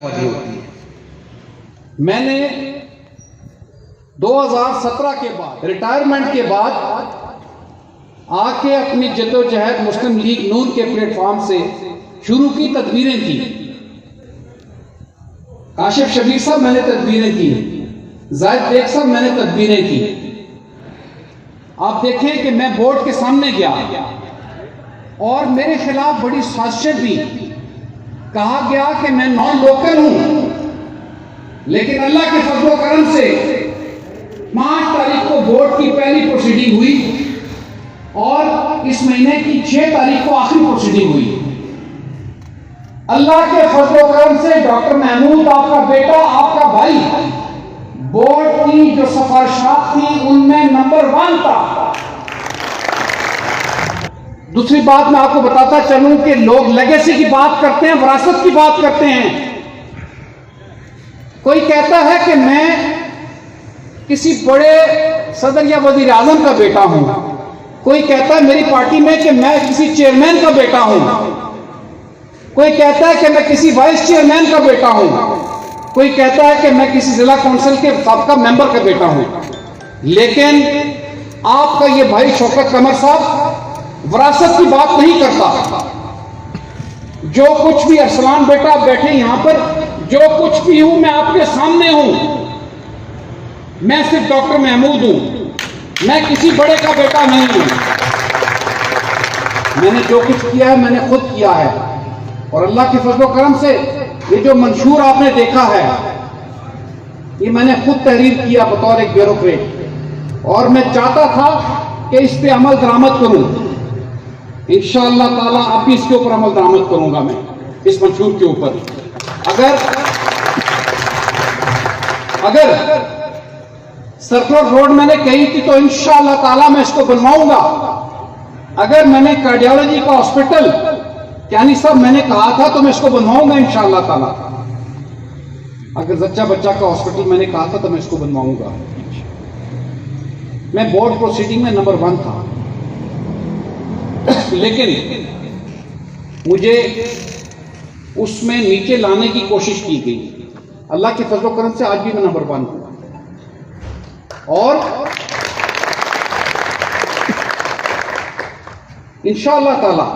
होती है। मैंने 2017 के बाद रिटायरमेंट के बाद आके अपनी जद्दोजहद मुस्लिम लीग नून के प्लेटफॉर्म से शुरू की, तदबीरें की। काशिफ शबीर साहब मैंने तदबीरें की, जाहिद बेग साहब मैंने तदबीरें की। आप देखें कि मैं बोर्ड के सामने गया और मेरे खिलाफ बड़ी साजिशें भी, कहा गया कि मैं नॉन लोकल हूं, लेकिन अल्लाह के फजल करम से 5 तारीख को बोर्ड की पहली प्रोसीडिंग हुई और इस महीने की 6 तारीख को आखिरी प्रोसीडिंग हुई। अल्लाह के फजल करम से डॉक्टर महमूद, आपका बेटा, आपका भाई, बोर्ड की जो सिफारिशात थी उनमें नंबर 1 था। दूसरी बात मैं आपको बताता चलूं कि लोग लेगेसी की बात करते हैं, विरासत की बात करते हैं। कोई कहता है कि मैं किसी बड़े सदर या वजीर आजम का बेटा हूं, कोई कहता है मेरी पार्टी में कि मैं किसी चेयरमैन का बेटा हूं, कोई कहता है कि मैं किसी वाइस चेयरमैन का बेटा हूं, कोई कहता है कि मैं किसी जिला काउंसिल के साबका मेंबर का बेटा हूं। लेकिन आपका ये भाई शौकत कमर साहब विरासत की बात नहीं करता। जो कुछ भी अरसलान बेटा बैठे यहां पर, जो कुछ भी हूं मैं आपके सामने हूं। मैं सिर्फ डॉक्टर महमूद हूं, मैं किसी बड़े का बेटा नहीं हूं। मैंने जो कुछ किया है मैंने खुद किया है, और अल्लाह के फजल करम से ये जो मंशूर आपने देखा है ये मैंने खुद तहरीर किया बतौर एक ब्यूरोक्रेट, और मैं चाहता था कि इस पे अमल दरामद करूं। इंशाअल्लाह ताला अब भी इसके ऊपर अमल दरामद करूंगा मैं, इस मंशूर के ऊपर। अगर सर्कुलर रोड मैंने कही थी तो इंशाअल्लाह ताला मैं इसको बनवाऊंगा। अगर मैंने कार्डियोलॉजी का हॉस्पिटल यानी सब मैंने कहा था तो मैं इसको बनवाऊंगा इंशाअल्लाह ताला। अगर जच्चा बच्चा का हॉस्पिटल मैंने कहा था तो मैं इसको बनवाऊंगा। मैं बोर्ड प्रोसीडिंग में नंबर 1 था, लेकिन मुझे उसमें नीचे लाने की कोशिश की गई। अल्लाह के फजल करम से आज भी मैं नंबर 1 हूं। और इंशाअल्लाह ताला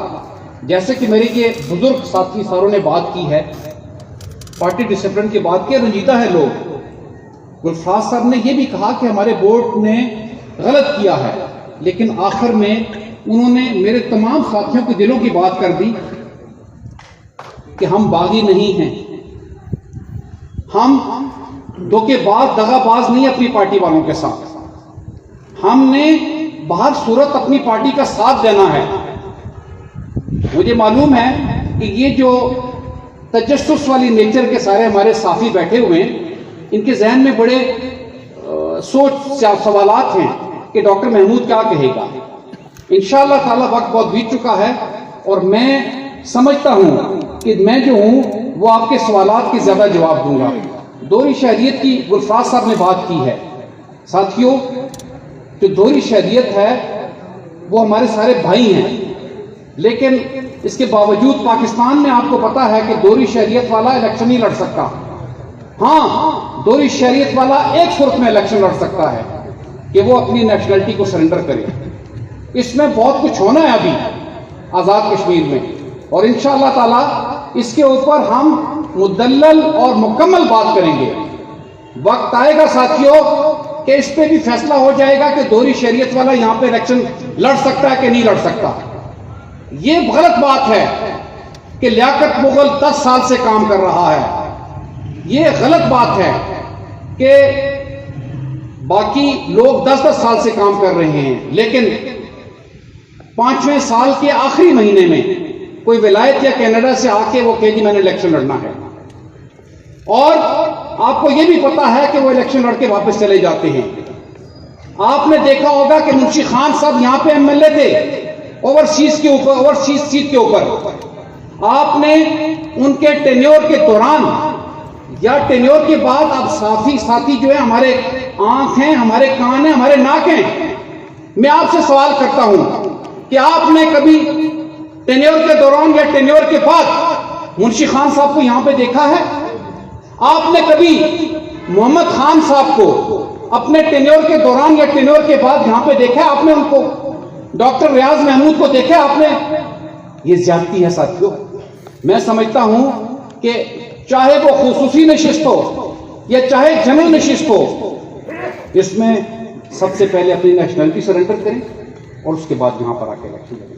जैसे कि मेरे ये बुजुर्ग साथी सारों ने बात की है, पार्टी डिसिप्लिन की बात की, रंजीदा है लोग। गुलफाज साहब ने यह भी कहा कि हमारे बोर्ड ने गलत किया है, लेकिन आखिर में उन्होंने मेरे तमाम साथियों के दिलों की बात कर दी कि हम बागी नहीं हैं, हम धोखेबाज दगाबाज नहीं अपनी पार्टी वालों के साथ। हमने बाहर सूरत अपनी पार्टी का साथ देना है। मुझे मालूम है कि ये जो तजस्सुस वाली नेचर के सारे हमारे साथी बैठे हुए हैं, इनके जहन में बड़े सोच सवालात हैं कि डॉक्टर महमूद क्या कहेगा। इंशाअल्लाह ताला वक्त बहुत बीत चुका है और मैं समझता हूं कि मैं जो हूं वो आपके सवालात के ज्यादा जवाब दूंगा। दोहरी शहरियत की गुलफाज साहब ने बात की है। साथियों, जो दोहरी शहरियत है वो हमारे सारे भाई हैं, लेकिन इसके बावजूद पाकिस्तान में आपको पता है कि दोहरी शहरियत वाला इलेक्शन नहीं लड़ सकता। हाँ, दोहरी शहरियत वाला एक सूरत में इलेक्शन लड़ सकता है कि वो अपनी नेशनलिटी को सरेंडर करे। इसमें बहुत कुछ होना है अभी आजाद कश्मीर में, और इंशाअल्लाह ताला इसके ऊपर हम मुदल्लल और मुकम्मल बात करेंगे। वक्त आएगा साथियों कि इस पे भी फैसला हो जाएगा कि दोहरी शहरियत वाला यहां पे इलेक्शन लड़ सकता है कि नहीं लड़ सकता। ये गलत बात है कि लियाकत मुगल 10 साल से काम कर रहा है। ये गलत बात है कि बाकी लोग 10-10 साल से काम कर रहे हैं, लेकिन 5वें साल के आखिरी महीने में कोई विलायत या कनाडा से आके वो कहे जी मैंने इलेक्शन लड़ना है, और आपको ये भी पता है कि वो इलेक्शन लड़के वापस चले जाते हैं। आपने देखा होगा कि मुंशी खान साहब यहां पे एमएलए थे ओवरसीज के ऊपर, ओवरसीज सीट के ऊपर। आपने उनके टेन्योर के दौरान या टेन्योर के बाद अब साथी जो है हमारे आंख हैं, हमारे कान हैं, हमारे नाक हैं। मैं आपसे सवाल करता हूं कि आपने कभी टेन्योर के दौरान या टेन्योर के बाद मुंशी खान साहब को यहां पे देखा है? आपने कभी मोहम्मद खान साहब को अपने टेन्योर के दौरान या टेन्योर के बाद यहां पे देखा? आपने उनको, डॉक्टर रियाज महमूद को देखा आपने? ये ज्यादती है साथियों। मैं समझता हूं कि चाहे वो खुसूसी नशिस्त हो या चाहे जनरल नशिस्त हो, इसमें सबसे पहले अपनी नेशनलिटी सरेंडर करें और उसके बाद यहां पर आके इलेक्शन लड़ें।